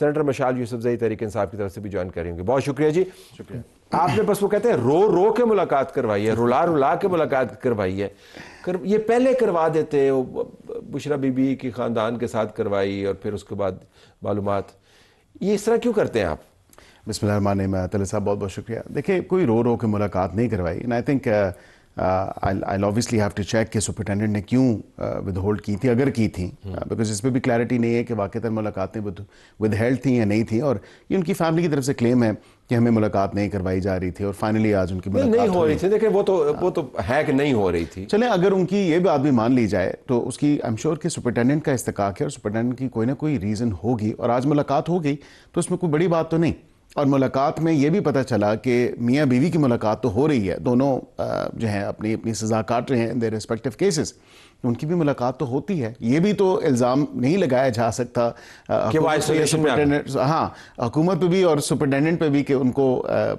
Senator Mashal یوسف زئی تحریک انصاف کی طرف سے بھی جوائن کریں گے. بہت شکریہ جی. شکریہ. آپ نے بس وہ کہتے ہیں رو رو کے ملاقات کروائی ہے, رلا رلا کے ملاقات کروائی ہے. یہ پہلے کروا دیتے, بشرا بی بی کی خاندان کے ساتھ کروائی اور پھر اس کے بعد معلومات, یہ اس طرح کیوں کرتے ہیں آپ؟ بسم اللہ الرحمن الرحیم. طلعت صاحب بہت بہت شکریہ. دیکھیں کوئی رو رو کے ملاقات نہیں کروائی. And I think I'll obviously have to check کہ سپرنٹینڈنٹ نے کیوں ود ہولڈ کی تھی, اگر کی تھیں, بیکاز اس پہ بھی کلیئرٹی نہیں ہے کہ واقعتاً ملاقاتیں ود ہیلڈ تھیں یا نہیں تھیں. اور یہ ان کی فیملی کی طرف سے کلیم ہے کہ ہمیں ملاقات نہیں کروائی جا رہی تھی اور فائنلی آج ان کی ملاقات نہیں ہو رہی تھی. دیکھیں وہ تو ہے کہ نہیں ہو رہی تھی. چلیں اگر ان کی یہ بات بھی مان لی جائے تو اس کی I'm sure کہ سپرنٹینڈنٹ کا استحقاق ہے اور سپرنٹینڈنٹ کی کوئی نہ کوئی ریزن ہوگی, اور آج ملاقات ہو گئی تو اس میں کوئی بڑی بات تو نہیں. اور ملاقات میں یہ بھی پتہ چلا کہ میاں بیوی کی ملاقات تو ہو رہی ہے, دونوں جو ہیں اپنی سزا کاٹ رہے ہیں ان their respective cases, ان کی بھی ملاقات تو ہوتی ہے. یہ بھی تو الزام نہیں لگایا جا سکتا کہ وہ آئسولیشن میں ہاں حکومت پہ بھی اور سپرنٹینڈنٹ پہ بھی کہ ان کو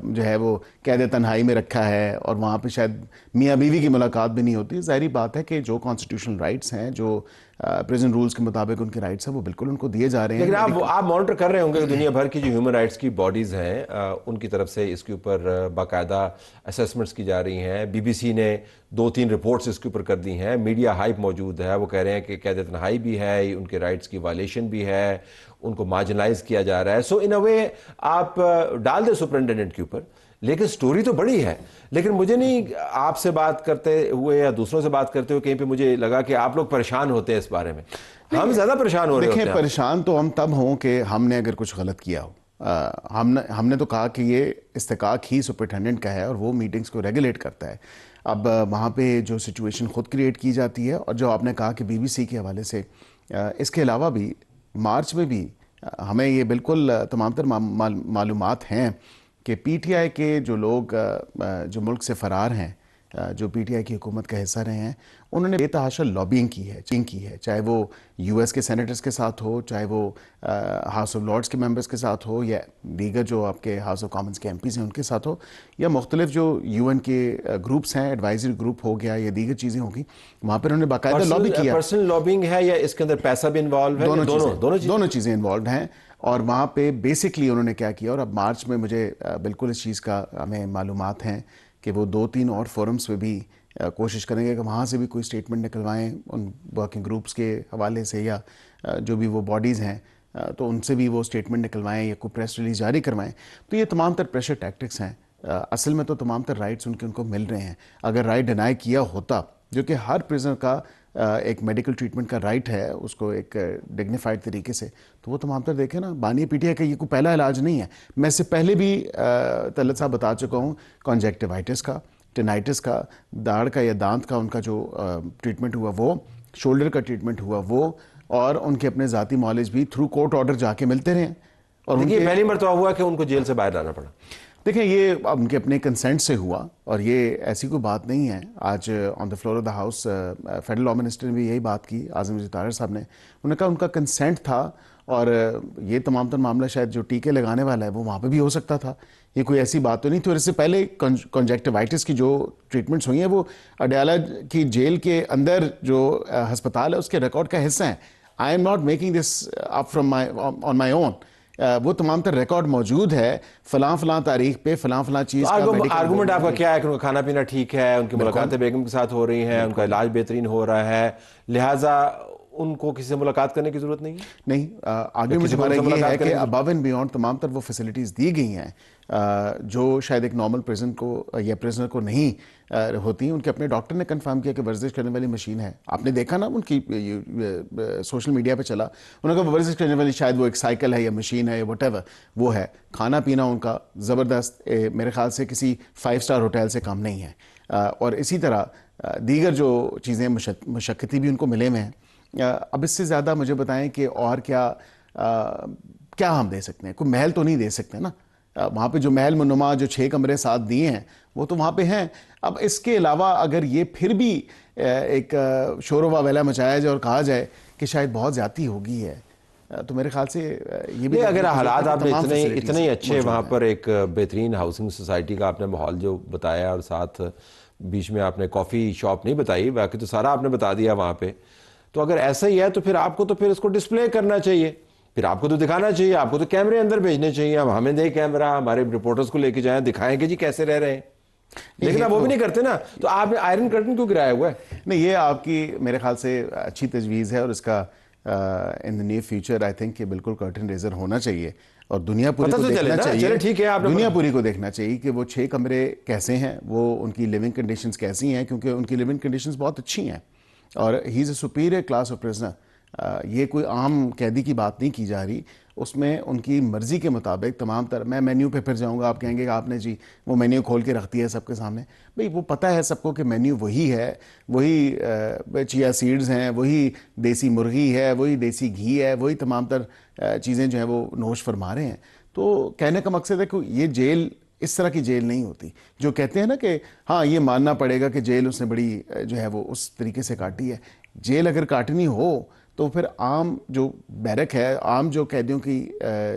جو ہے وہ قید تنہائی میں رکھا ہے اور وہاں پہ شاید میاں بیوی کی ملاقات بھی نہیں ہوتی. ظاہری بات ہے کہ جو کانسٹیٹیوشنل رائٹس ہیں, جو پریزن رولز کے مطابق ان کے رائٹس ہیں, وہ بالکل ان کو دیے جا رہے ہیں. لیکن آپ مانیٹر کر رہے ہوں گے کہ دنیا بھر کی جو ہیومن رائٹس کی باڈیز ہیں ان کی طرف سے اس کے اوپر باقاعدہ اسیسمنٹس کی جا رہی ہیں. بی بی سی نے 2-3 رپورٹس اس کے اوپر کر دی ہیں. میڈیا ہائپ موجود ہے, وہ کہہ رہے ہیں کہ قید تنہائی بھی ہے, ان کے رائٹس کی وائلیشن بھی ہے, ان کو مارجنلائز کیا جا رہا ہے. سو ان اے وے آپ ڈال دیں سپرنٹینڈنٹ کے اوپر, لیکن سٹوری تو بڑی ہے. لیکن مجھے نہیں, آپ سے بات کرتے ہوئے یا دوسروں سے بات کرتے ہوئے کہیں پہ مجھے لگا کہ آپ لوگ پریشان ہوتے ہیں اس بارے میں. ہم زیادہ پریشان ہو رہے ہوتے ہیں. دیکھیں پریشان تو ہم تب ہوں کہ ہم نے اگر کچھ غلط کیا ہو. ہم نے تو کہا کہ یہ استحقاق ہی سپرنٹینڈنٹ کا ہے اور وہ میٹنگز کو ریگولیٹ کرتا ہے. اب وہاں پہ جو سچویشن خود کریٹ کی جاتی ہے, اور جو آپ نے کہا کہ بی بی سی کے حوالے سے, اس کے علاوہ بھی مارچ میں بھی ہمیں یہ بالکل تمام تر معلومات ہیں کہ پی ٹی آئی کے جو لوگ جو ملک سے فرار ہیں, جو پی ٹی آئی کی حکومت کا حصہ رہے ہیں, انہوں نے بے تحاشا لابینگ کی ہے, چاہے وہ یو ایس کے سینیٹرز کے ساتھ ہو, چاہے وہ ہاؤس آف لارڈز کے ممبرز کے ساتھ ہو, یا دیگر جو آپ کے ہاؤس آف کامنز کے ایم پیز ہیں ان کے ساتھ ہو, یا مختلف جو یو این کے گروپس ہیں, ایڈوائزری گروپ ہو گیا, یا دیگر چیزیں ہوں گی, وہاں پر انہوں نے باقاعدہ لابی کیا. پرسنل لابینگ ہے یا اس کے اندر پیسہ بھی انوالو ہے؟ دونوں چیزیں انوالوڈ ہیں. اور وہاں پہ بیسکلی انہوں نے کیا کیا, اور اب مارچ میں مجھے بالکل اس چیز کا ہمیں معلومات ہیں کہ وہ 2-3 اور فورمز پہ بھی کوشش کریں گے کہ وہاں سے بھی کوئی اسٹیٹمنٹ نکلوائیں ان ورکنگ گروپس کے حوالے سے, یا جو بھی وہ باڈیز ہیں تو ان سے بھی وہ اسٹیٹمنٹ نکلوائیں یا کوئی پریس ریلیز جاری کروائیں. تو یہ تمام تر پریشر ٹیکٹکس ہیں. اصل میں تو تمام تر رائٹس ان کو مل رہے ہیں. اگر رائٹ ڈینائی کیا ہوتا, جو کہ ہر پرزنر کا ایک میڈیکل ٹریٹمنٹ کا رائٹ ہے, اس کو ایک ڈگنیفائڈ طریقے سے, تو وہ تمام تر دیکھیں نا, بانی پی ٹی آئی کا یہ کوئی پہلا علاج نہیں ہے. میں اس سے پہلے بھی طلعت صاحب بتا چکا ہوں, کانجیکٹیوائٹس کا, ٹینائٹس کا, داڑھ کا یا دانت کا ان کا جو ٹریٹمنٹ ہوا وہ, شولڈر کا ٹریٹمنٹ ہوا وہ, اور ان کے اپنے ذاتی معالج بھی تھرو کورٹ آرڈر جا کے ملتے رہے. اور یہ پہلی مرتبہ ہوا کہ ان کو جیل سے باہر لانا پڑا. دیکھیں یہ اب ان کے اپنے کنسنٹ سے ہوا, اور یہ ایسی کوئی بات نہیں ہے. آج on the floor of the house federal law minister نے بھی یہی بات کی, اعظم طاہر صاحب نے. انہوں نے کہا ان کا کنسنٹ تھا, اور یہ تمام تر معاملہ شاید جو ٹیکے لگانے والا ہے وہ وہاں پہ بھی ہو سکتا تھا. یہ کوئی ایسی بات تو نہیں تھی. اور اس سے پہلے کانجیکٹیوائٹس کی جو ٹریٹمنٹس ہوئی ہیں وہ اڈیالہ کی جیل کے اندر جو ہسپتال ہے اس کے ریکارڈ کا حصہ ہیں. I am not making this up from on my own. وہ تمام تر ریکارڈ موجود ہے, فلاں تاریخ پہ فلاں چیز کا. آرگومنٹ آپ کا کیا ہے کہ ان کا کھانا پینا ٹھیک ہے, ان کی ملاقاتیں بیگم کے ساتھ ہو رہی ہیں, ان کا علاج بہترین ہو رہا ہے, لہٰذا ان کو کسی سے ملاقات کرنے کی ضرورت نہیں ہے؟ نہیں, آگے مجھے ہمارا یہ ہے کہ ابو اینڈ بیونڈ تمام تر وہ فیسلٹیز دی گئی ہیں جو شاید ایک نارمل پریزن کو یا پریزنر کو نہیں ہوتی. ان کے اپنے ڈاکٹر نے کنفرم کیا کہ ورزش کرنے والی مشین ہے. آپ نے دیکھا نا ان کی سوشل میڈیا پہ چلا, انہوں نے کہا ورزش کرنے والی شاید وہ ایک سائیکل ہے یا مشین ہے یا وٹ ایور وہ ہے. کھانا پینا ان کا زبردست, میرے خیال سے کسی 5 اسٹار ہوٹل سے کم نہیں ہے. اور اسی طرح دیگر جو چیزیں مشقتی بھی ان کو ملے ہوئے ہیں. اب اس سے زیادہ مجھے بتائیں کہ اور کیا ہم دے سکتے ہیں. کوئی محل تو نہیں دے سکتے نا. وہاں پہ جو محل منما جو 6 کمرے ساتھ دیے ہیں وہ تو وہاں پہ ہیں. اب اس کے علاوہ اگر یہ پھر بھی ایک شور و واویلا مچایا جائے اور کہا جائے کہ شاید بہت زیادتی ہوگی ہے, تو میرے خیال سے یہ بھی اگر حالات آپ نے اتنے اچھے وہاں پر ایک بہترین ہاؤسنگ سوسائٹی کا آپ نے ماحول جو بتایا, اور ساتھ بیچ میں آپ نے کافی شاپ نہیں بتائی, باقی تو سارا آپ نے بتا دیا وہاں پہ, تو اگر ایسا ہی ہے تو پھر آپ کو تو پھر اس کو ڈسپلے کرنا چاہیے. پھر آپ کو تو دکھانا چاہیے, آپ کو تو کیمرے اندر بھیجنے چاہیے, ہمیں دیں کیمرہ, ہمارے رپورٹرز کو لے کے جائیں, دکھائیں کہ جی کیسے رہ رہے ہیں. لیکن آپ وہ بھی نہیں کرتے نا, تو آپ نے آئرن کرٹن کیوں گرایا ہوا ہے؟ نہیں, یہ آپ کی میرے خیال سے اچھی تجویز ہے, اور اس کا in the near future I think کہ بالکل کرٹن ریزر ہونا چاہیے, اور دنیا پوری کو دیکھنا چاہیے. ٹھیک ہے, دنیا پوری کو دیکھنا چاہیے کہ وہ 6 کمرے کیسے ہیں, وہ ان کی لیونگ کنڈیشنز کیسی ہیں, کیونکہ ان کی لیونگ کنڈیشنز بہت اچھی ہیں, اور he is a superior class of prisoner. یہ کوئی عام قیدی کی بات نہیں کی جا رہی, اس میں ان کی مرضی کے مطابق تمام میں مینیو پہ پھر جاؤں گا, آپ کہیں گے کہ آپ نے جی وہ مینیو کھول کے رکھ دیا ہے سب کے سامنے. بھئی وہ پتہ ہے سب کو کہ مینیو وہی ہے, وہی چیا سیڈز ہیں, وہی دیسی مرغی ہے, وہی دیسی گھی ہے, وہی تمام تر چیزیں جو ہیں وہ نوش فرما رہے ہیں. تو کہنے کا مقصد ہے کہ یہ جیل اس طرح کی جیل نہیں ہوتی جو کہتے ہیں نا کہ ہاں یہ ماننا پڑے گا کہ جیل اس نے بڑی جو ہے وہ اس طریقے سے کاٹی ہے. جیل اگر کاٹنی ہو تو پھر عام جو بیرک ہے, عام جو قیدیوں کی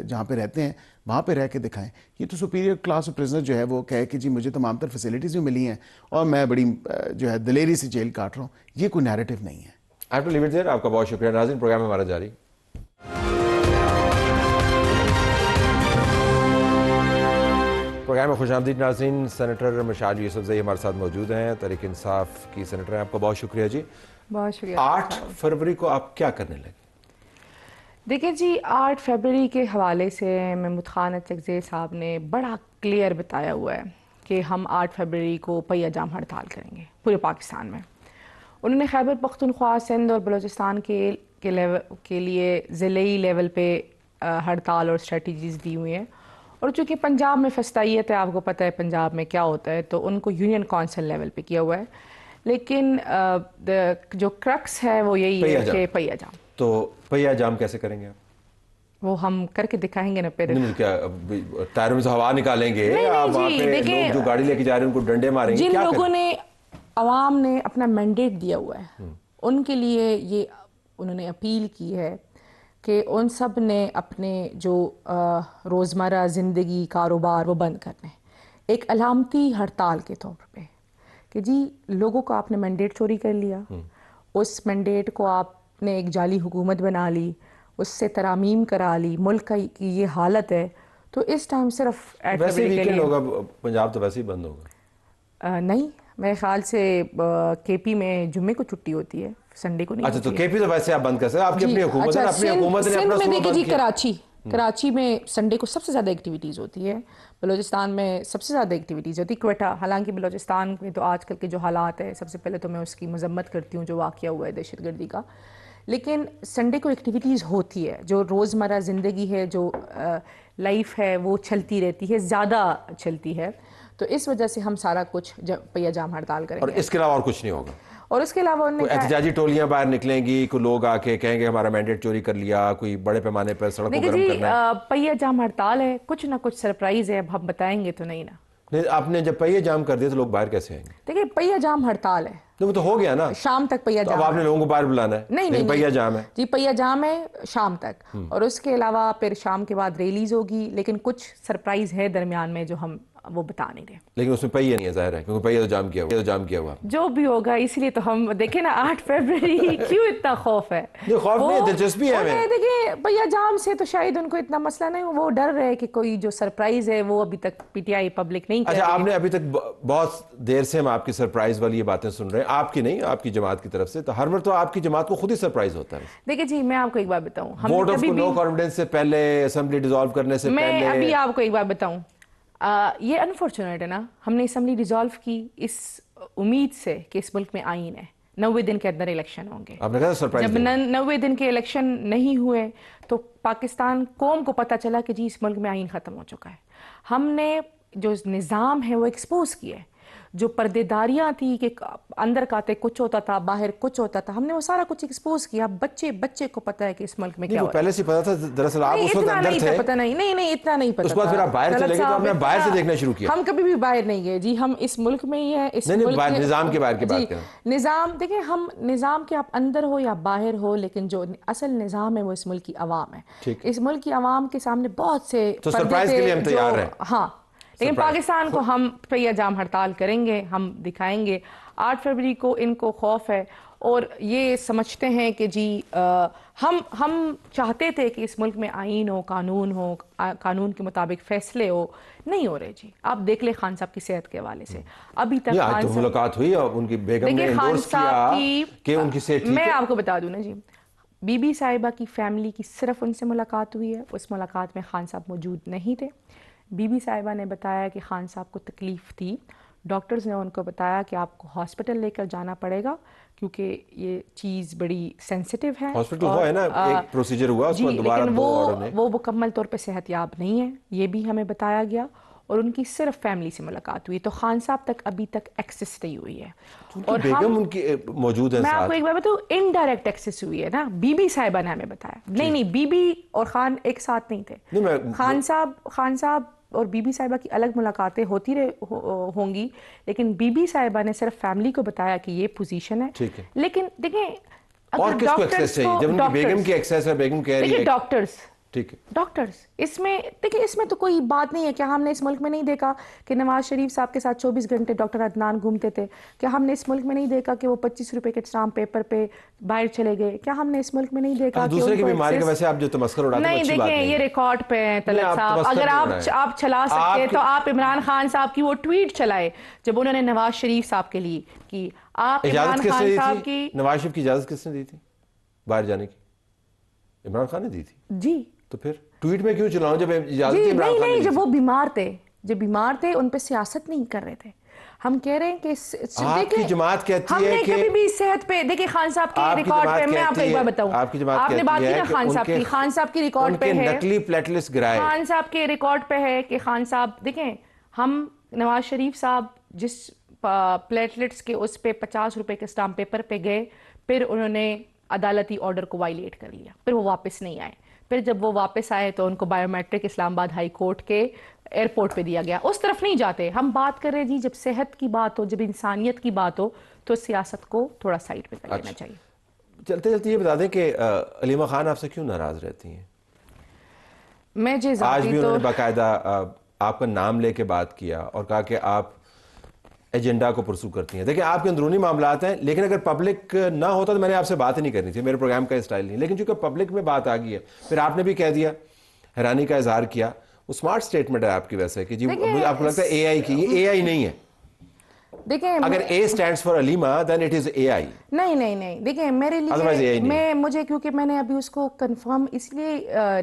جہاں پہ رہتے ہیں وہاں پہ رہ کے دکھائیں. یہ تو سپیریئر کلاس آف پرزنر جو ہے وہ کہے کہ جی مجھے تمام تر فیسلٹیز بھی ملی ہیں اور میں بڑی جو ہے دلیری سے جیل کاٹ رہا ہوں, یہ کوئی نیریٹو نہیں ہے. آپ کو لیو اٹ دیر. آپ کا بہت شکریہ. ناظرین, پروگرام ہمارا جاری. پروگرام میں خوش آمدید ناظرین. سینیٹر مشعل یوسفزئی ہمارے ساتھ موجود ہیں, تحریک انصاف کی سینیٹر ہیں. آپ کا بہت شکریہ جی. بہت شکریہ. 8 فروری کو آپ کیا کرنے لگے؟ دیکھیں جی, 8 فروری کے حوالے سے محمود خان اچکزئی صاحب نے بڑا کلیئر بتایا ہوا ہے کہ ہم 8 فروری کو پہیہ جام ہڑتال کریں گے پورے پاکستان میں. انہوں نے خیبر پختونخوا, سندھ اور بلوچستان کے لیے ضلعی لیول پہ ہڑتال اور اسٹریٹجیز دی ہوئی ہیں, اور چونکہ پنجاب میں فسطائیت ہے, آپ کو پتہ ہے پنجاب میں کیا ہوتا ہے, تو ان کو یونین کونسل لیول پہ کیا ہوا ہے. لیکن جو کرکس ہے وہ یہی ہے کہ پہیہ جام. تو پہیہ جام کیسے کریں گے آپ؟ وہ ہم کر کے دکھائیں گے نا. پھر کیا ٹائروں میں سے ہوا نکالیں گے, آپ وہاں پہ لوگ جو گاڑی لے کے جا رہے ہیں ان کو ڈنڈے ماریں گے؟ جن لوگوں نے عوام نے اپنا مینڈیٹ دیا ہوا ہے ان کے لیے یہ انہوں نے اپیل کی ہے کہ ان سب نے اپنے جو روزمرہ زندگی کاروبار وہ بند کرنے, ایک علامتی ہڑتال کے طور پہ کہ جی لوگوں کو آپ نے مینڈیٹ چوری کر لیا, اس مینڈیٹ کو آپ نے ایک جعلی حکومت بنا لی, اس سے ترامیم کرا لی, ملک کی یہ حالت ہے, تو اس ٹائم صرف ویسے ویکنڈ ہوگا پنجاب تو ویسے ہی بند ہوگا. نہیں, میرے خیال سے کے پی میں جمعے کو چھٹی ہوتی ہے, سنڈے کو نہیں. اچھا, تو کے پی تو ویسے آپ بند کر سکتے, آپ کی اپنی حکومت ہے, اپنی حکومت نے اپنا صوبہ بند کیا. کراچی میں سنڈے کو سب سے زیادہ ایکٹیویٹیز ہوتی ہے, بلوچستان میں سب سے زیادہ ایکٹیویٹیز ہوتی ہے, کوئٹہ. حالانکہ بلوچستان میں تو آج کل کے جو حالات ہیں, سب سے پہلے تو میں اس کی مذمت کرتی ہوں جو واقعہ ہوا ہے دہشت گردی کا, لیکن سنڈے کو ایکٹیویٹیز ہوتی ہے, جو روزمرہ زندگی ہے, جو لائف ہے وہ چلتی رہتی ہے, زیادہ چلتی ہے. تو اس وجہ سے ہم سارا کچھ پہیہ جام ہڑتال کریں گے. اور اس کے علاوہ اور کچھ نہیں ہوگا؟ اور اس کے علاوہ احتجاجی ٹولیاں باہر نکلیں گی, کوئی لوگ آ کے کہیں گے ہمارا مینڈیٹ چوری کر لیا, کوئی بڑے پیمانے پر سڑک کو گرم کرنا ہے. پہیہ جام ہڑتال ہے, کچھ نہ کچھ سرپرائز ہے, اب ہم بتائیں گے تو نہیں نا. نہیں, آپ نے جب پہیہ جام کر دیا تو لوگ باہر کیسے آئیں گے؟ دیکھیں پہیہ جام ہڑتال ہے, وہ تو ہو گیا نا, شام تک پہیہ جام. اب آپ نے لوگوں کو باہر بلانا ہے. نہیں, پہیہ جام ہے جی, پہیہ جام ہے شام تک, اور اس کے علاوہ پھر شام کے بعد ریلیز ہوگی, لیکن کچھ سرپرائز ہے درمیان میں جو ہم وہ بتا نہیں رہے. لیکن اس میں پہیہ نہیں ہے, ظاہر ہے, کیونکہ پہیہ تو جام کیا ہوا. جو بھی ہوگا, اس لیے تو ہم دیکھیں نا 8 فروری کیوں اتنا خوف ہے. خوف نہیں, دلچسپی ہے. دیکھیں پہیہ جام سے تو شاید ان کو اتنا مسئلہ نہیں, وہ ڈر رہے کہ کوئی جو سرپرائز ہے وہ ابھی تک پی ٹی آئی پبلک نہیں کر رہی. اچھا, آپ نے ابھی تک بہت دیر سے ہم آپ کی سرپرائز والی یہ باتیں سن رہے ہیں, آپ کی نہیں, آپ کی جماعت کی طرف سے, تو ہر مرتبہ آپ کی جماعت کو خود ہی سرپرائز ہوتا ہے. دیکھیں جی, میں آپ کو ایک بات بتاؤں, ووٹ آف نو کانفیڈنس سے پہلے, اسمبلی ڈیزالو کرنے سے پہلے, میں ابھی آپ کو ایک بات بتاؤں, یہ انفارچونیٹ ہے نا, ہم نے اسمبلی ڈیزالو کی اس امید سے کہ اس ملک میں آئین ہے, 90 دن کے اندر الیکشن ہوں گے. آپ نے کہا سرپرائز, جب 90 دن کے الیکشن نہیں ہوئے تو پاکستان قوم کو پتہ چلا کہ جی اس ملک میں آئین ختم ہو چکا ہے. ہم نے جو نظام ہے وہ ایکسپوز کیا ہے, جو پردے داریاں تھی کہ اندر کاتے کچھ ہوتا تھا, باہر کچھ ہوتا تھا, ہم نے وہ سارا کچھ ایکسپوز کیا. بچے کو پتہ ہے کہ اس ملک میں کیا ہوا ہے. پہلے سے پتا تھا, دراصل آپ اس وقت اندر تھے. پتہ نہیں, اتنا نہیں پتہ. اس بعد پھر آپ باہر چلے گئے, تو آپ نے باہر سے دیکھنا شروع کیا. ہم کبھی بھی باہر نہیں گئے جی, ہم اس ملک میں ہی ہیں. نظام کے باہر کی بات کریں. نظام دیکھیں, ہم نظام کے آپ اندر ہو یا باہر ہو, لیکن جو اصل نظام ہے وہ اس ملک کی عوام ہے. اس ملک کی عوام کے سامنے بہت سے سرپرائز کے لیے ہم تیار ہیں. ہاں, لیکن پاکستان کو ہم پہیہ جام ہڑتال کریں گے, ہم دکھائیں گے. 8 فروری کو ان کو خوف ہے, اور یہ سمجھتے ہیں کہ جی ہم چاہتے تھے کہ اس ملک میں آئین ہو، قانون کے مطابق فیصلے ہو، نہیں ہو رہے جی. آپ دیکھ لیں خان صاحب کی صحت کے حوالے سے ابھی تک آج تو ملاقات ہوئی اور ان کی بیگم نے انڈورس کیا کہ ان کی صحت ٹھیک ہے. میں آپ کو بتا دوں نا جی، بی بی صاحبہ کی فیملی کی صرف ان سے ملاقات ہوئی ہے. اس ملاقات میں خان صاحب موجود نہیں تھے. بی بی صاحبہ نے بتایا کہ خان صاحب کو تکلیف تھی. ڈاکٹرز نے ان کو بتایا کہ آپ کو ہاسپٹل لے کر جانا پڑے گا کیونکہ یہ چیز بڑی سینسٹیو ہے. ہاسپٹل ہوا ہے نا، ایک پروسیجر ہوا اس کو دوبارہ، لیکن وہ مکمل طور پہ صحت یاب نہیں ہے، یہ بھی ہمیں بتایا گیا. اور ان کی صرف فیملی سے ملاقات ہوئی. تو خان صاحب تک ابھی تک ایکسس نہیں ہوئی ہے. اور بیگم ان کی موجود ہے. میں آپ کو ایک بار بتاؤں، انڈائریکٹ ایکسس ہوئی ہے نا. بی بی صاحبہ نے ہمیں بتایا. نہیں، بی بی اور خان ایک ساتھ نہیں تھے. خان صاحب اور بی بی صاحبہ کی الگ ملاقاتیں ہوتی ہوں گی، لیکن بی بی صاحبہ نے صرف فیملی کو بتایا کہ یہ پوزیشن ہے. لیکن دیکھیں اور کس کو ایکسس چاہیے جب ان کی بیگم کی ایکسس ہے؟ بیگم کہہ رہی ہے ڈاکٹرز اس میں دیکھیں، اس میں تو کوئی بات نہیں ہے. کیا ہم نے اس ملک میں نہیں دیکھا کہ نواز شریف صاحب کے ساتھ 24 گھنٹے ڈاکٹر عدنان گھومتے تھے؟ کیا ہم نے اس ملک میں نہیں دیکھا کہ وہ 25 روپے کے اسٹامپ پیپر پہ باہر چلے گئے؟ کیا ہم نے اس ملک میں نہیں دیکھا کہ دوسرے کی بیماری کا ویسے آپ جو تمسخر اڑاتے ہیں نہیں دیکھیں، یہ ریکارڈ پہ ہیں طلعت صاحب. اگر آپ چلا سکتے تو آپ عمران خان صاحب کی وہ ٹویٹ چلائے جب انہوں نے نواز شریف صاحب کے لیے کی. آپ عمران خان صاحب کی نواز شریف کی اجازت کس نے دی تھی باہر جانے کی؟ عمران خان نے دی تھی جی. تو پھر ٹویٹ میں کیوں چلاؤں جب اجازت جی نہیں، جب وہ بیمار تھے ان پہ سیاست نہیں کر رہے تھے. ہم کہہ رہے ہیں کہ آپ کی جماعت کہتی ہے کہ کبھی بھی صحت پہ دیکھیں خان صاحب کے ریکارڈ پہ، میں آپ کو ایک بار بتاؤں، آپ کی جماعت آپ نے بات کی نا خان صاحب کی ریکارڈ پہ ہے، نقلی پلیٹلیٹس گرائے، خان صاحب کے ریکارڈ پہ ہے کہ خان صاحب دیکھیں، ہم نواز شریف صاحب جس پلیٹلیٹس کے اس پہ 50 روپے کے اسٹامپ پیپر پہ گئے، پھر انہوں نے عدالتی آرڈر کو وائلیٹ کر لیا، پھر وہ واپس نہیں آئے. پھر جب وہ واپس آئے تو ان کو بائیو میٹرک اسلام آباد ہائی کورٹ کے ایئرپورٹ پہ دیا گیا. اس طرف نہیں جاتے. ہم بات کر رہے جی جب صحت کی بات ہو، جب انسانیت کی بات ہو تو سیاست کو تھوڑا سائڈ پہ کر لینا چاہیے. چلتے چلتے یہ بتا دیں کہ علیمہ خان آپ سے کیوں ناراض رہتی ہیں؟ میں جی آج بھی انہوں نے باقاعدہ آپ کا نام لے کے بات کیا اور کہا کہ آپ ایجنڈا کو پرسو کرتی ہیں. دیکھیں آپ کے اندرونی معاملات ہیں، لیکن اگر پبلک نہ ہوتا تو میں نے آپ سے بات ہی نہیں کرنی تھی، میرے پروگرام کا اسٹائل نہیں. لیکن چونکہ پبلک میں بات آ گئی ہے، پھر آپ نے بھی کہہ دیا، حیرانی کا اظہار کیا. وہ سمارٹ سٹیٹمنٹ ہے آپ کی ویسے کہ جی آپ کو لگتا ہے اے آئی کی، یہ اے آئی نہیں ہے. دیکھیں اگر A stands for Aleema then it is A I. نہیں دیکھیں میرے لیے مجھے کیونکہ میں نے ابھی اس کو کنفرم اس لیے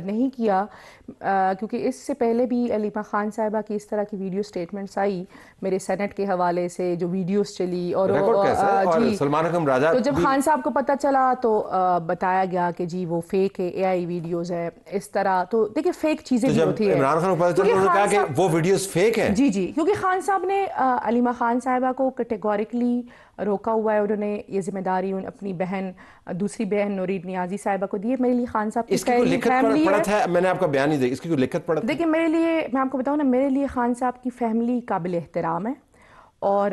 نہیں کیا کیونکہ اس سے پہلے بھی علیمہ خان صاحبہ کی اس طرح کی ویڈیو سٹیٹمنٹس آئی میرے سینٹ کے حوالے سے، جو ویڈیوز چلی اور سلمان اکرم راجہ، تو جب خان صاحب کو پتہ چلا تو بتایا گیا کہ جی وہ فیک ہے، اے آئی ویڈیوز ہے اس طرح. تو دیکھیں فیک چیزیں بھی ہوتی ہیں. عمران خان کو پتہ چلا انہوں نے کہا کہ وہ ویڈیوز فیک ہیں. جی کیونکہ خان صاحب نے علیمہ خان صاحبہ کو کیٹیگوریکلی روکا ہوا ہے. انہوں نے یہ ذمہ داری اپنی دوسری بہن نورید نیازی صاحبہ کو دی ہے. میرے لیے خان صاحب کی فیملی ہے، میں نے آپ کا بیان نہیں دیا، اس کی کوئی لکھت پڑھا؟ دیکھیں میرے لیے، میں آپ کو بتاؤں نا، میرے لیے خان صاحب کی فیملی قابل احترام ہے اور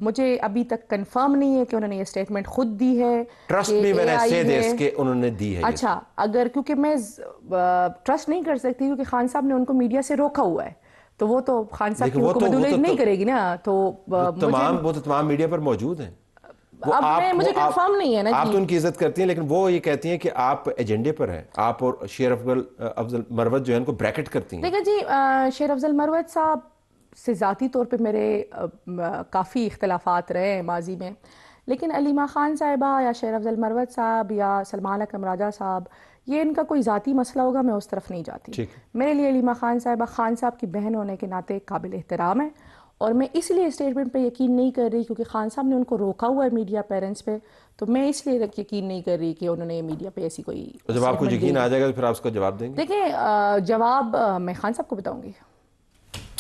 مجھے ابھی تک کنفرم نہیں ہے کہ انہوں نے یہ اسٹیٹمنٹ خود دی ہے. ٹرسٹ می وین آئی سے دس کہ انہوں نے دی ہے. اچھا، اگر کیونکہ میں ٹرسٹ نہیں کر سکتی کیونکہ خان صاحب نے ان کو میڈیا سے روکا ہوا ہے، تو وہ تو خان صاحب کی قبول نہیں کرے گی نا. تو تمام میڈیا پر موجود ہیں. اب مجھے کنفرم نہیں ہے نا. آپ تو ان کی عزت کرتی ہیں، لیکن وہ یہ کہتی ہیں کہ آپ ایجنڈے پر ہیں. آپ اور شیر افضل مروت جو ہے ان کو بریکٹ کرتی ہیں. دیکھیں جی، شیر افضل مروت صاحب سے ذاتی طور پہ میرے کافی اختلافات رہے ہیں ماضی میں، لیکن علیمہ خان صاحبہ یا شیر افضل مروت صاحب یا سلمان اکرم راجہ صاحب، یہ ان کا کوئی ذاتی مسئلہ ہوگا، میں اس طرف نہیں جاتی. میرے لیے علیمہ خان صاحبہ خان صاحب کی بہن ہونے کے ناطے قابل احترام ہے اور میں اس لیے اسٹیٹمنٹ پہ یقین نہیں کر رہی کیونکہ خان صاحب نے ان کو روکا ہوا ہے میڈیا پیرنٹس پہ، تو میں اس لیے یقین نہیں کر رہی کہ انہوں نے میڈیا پہ ایسی کوئی. جب آپ کو یقین آ جائے گا تو پھر آپ اس کا جواب دیں گے؟ دیکھیں جواب میں خان صاحب کو بتاؤں گی.